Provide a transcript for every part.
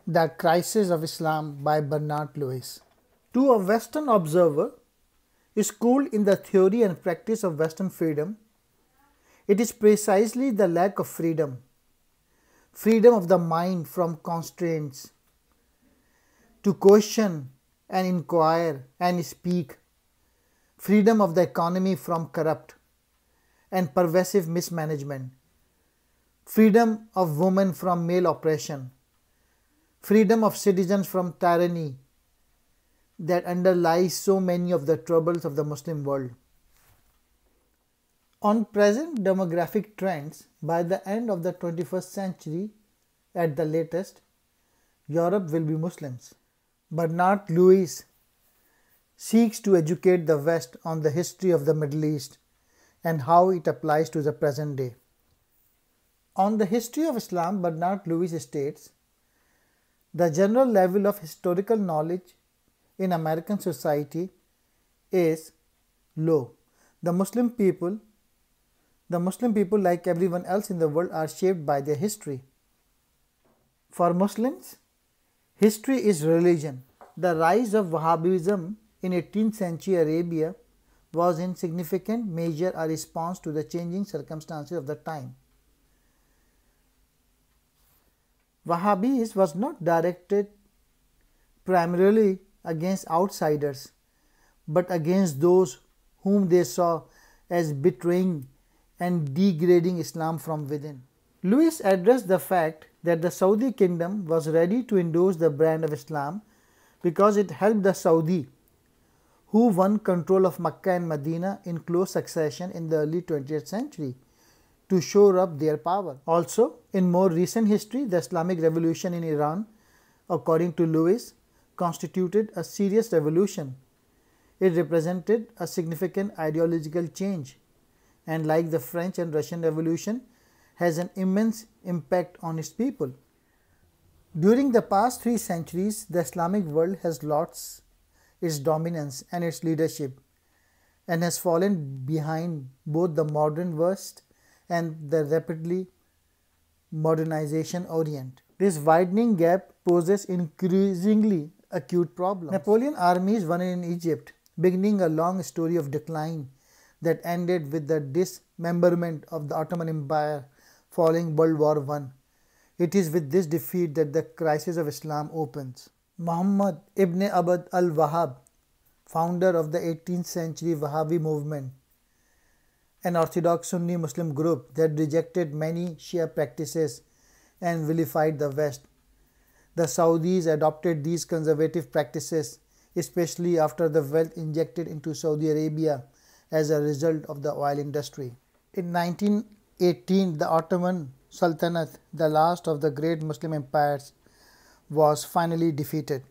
The Crisis of Islam by Bernard Lewis. To a Western observer, schooled in the theory and practice of Western freedom, it is precisely the lack of freedom of the mind from constraints, to question and inquire and speak, freedom of the economy from corrupt and pervasive mismanagement, freedom of women from male oppression, freedom of citizens from tyranny that underlies so many of the troubles of the Muslim world. On present demographic trends, by the end of the 21st century, at the latest, Europe will be Muslims. Bernard Lewis seeks to educate the West on the history of the Middle East and how it applies to the present day. On the history of Islam, Bernard Lewis states, the general level of historical knowledge in American society is low. The Muslim people, like everyone else in the world, are shaped by their history. For Muslims, history is religion. The rise of Wahhabism in 18th century Arabia was in significant measure a response to the changing circumstances of the time. Wahhabism was not directed primarily against outsiders, but against those whom they saw as betraying and degrading Islam from within. Lewis addressed the fact that the Saudi kingdom was ready to endorse the brand of Islam because it helped the Saudi, who won control of Mecca and Medina in close succession in the early 20th century, to shore up their power. Also, in more recent history, the Islamic Revolution in Iran, according to Lewis, constituted a serious revolution. It represented a significant ideological change, and like the French and Russian Revolution, has an immense impact on its people. During the past 3 centuries, the Islamic world has lost its dominance and its leadership, and has fallen behind both the modern West and the rapidly modernization orient. This widening gap poses increasingly acute problems. Napoleon armies won in Egypt, beginning a long story of decline that ended with the dismemberment of the Ottoman Empire following World War I. It is with this defeat that the crisis of Islam opens. Muhammad ibn Abd al-Wahhab, founder of the 18th century Wahhabi movement, an orthodox Sunni Muslim group that rejected many Shia practices and vilified the West. The Saudis adopted these conservative practices, especially after the wealth injected into Saudi Arabia as a result of the oil industry. In 1918, the Ottoman Sultanate, the last of the great Muslim empires, was finally defeated.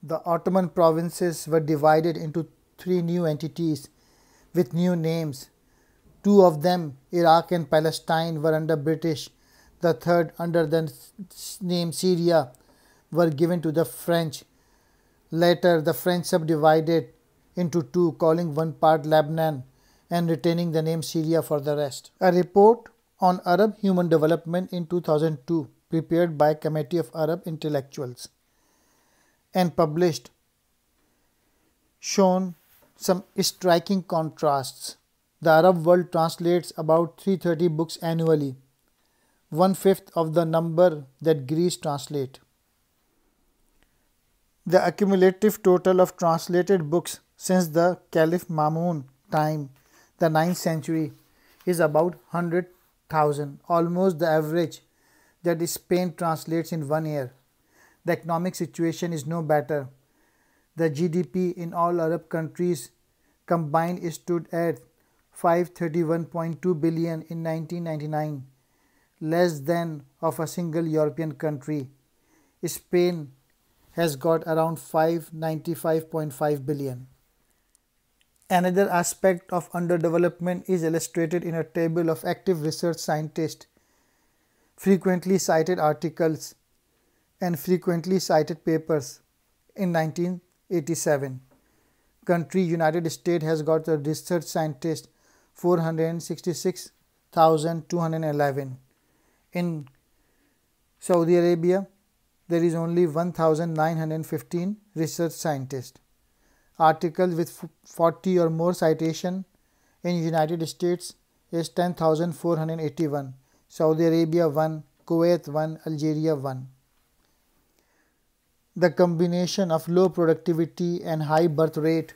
The Ottoman provinces were divided into 3 new entities with new names. 2 of them, Iraq and Palestine, were under British. The third, under the name Syria, were given to the French. Later, the French subdivided into 2, calling one part Lebanon and retaining the name Syria for the rest. A report on Arab human development in 2002, prepared by a Committee of Arab Intellectuals and published, shown some striking contrasts. The Arab world translates about 330 books annually, 1/5 of the number that Greece translates. The accumulative total of translated books since the Caliph Mamun time, the 9th century, is about 100,000, almost the average that Spain translates in 1 year. The economic situation is no better. The GDP in all Arab countries combined stood at 531.2 billion in 1999, less than of a single European country. Spain has got around 595.5 billion. Another aspect of underdevelopment is illustrated in a table of active research scientists, frequently cited articles, and frequently cited papers. In 1987, country United States has got a research scientist 466,211. In Saudi Arabia, there is only 1,915 research scientists. Articles with 40 or more citation in United States is 10,481. Saudi Arabia 1, Kuwait 1, Algeria 1. The combination of low productivity and high birth rate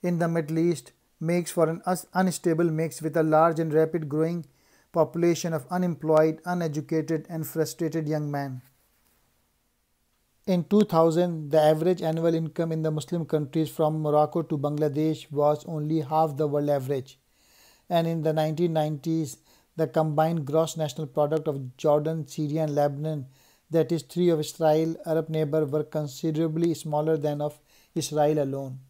in the Middle East makes for an unstable mix with a large and rapid growing population of unemployed, uneducated and frustrated young men. In 2000, the average annual income in the Muslim countries from Morocco to Bangladesh was only half the world average. And in the 1990s, the combined gross national product of Jordan, Syria and Lebanon, that is three of Israel's Arab neighbors, were considerably smaller than of Israel alone.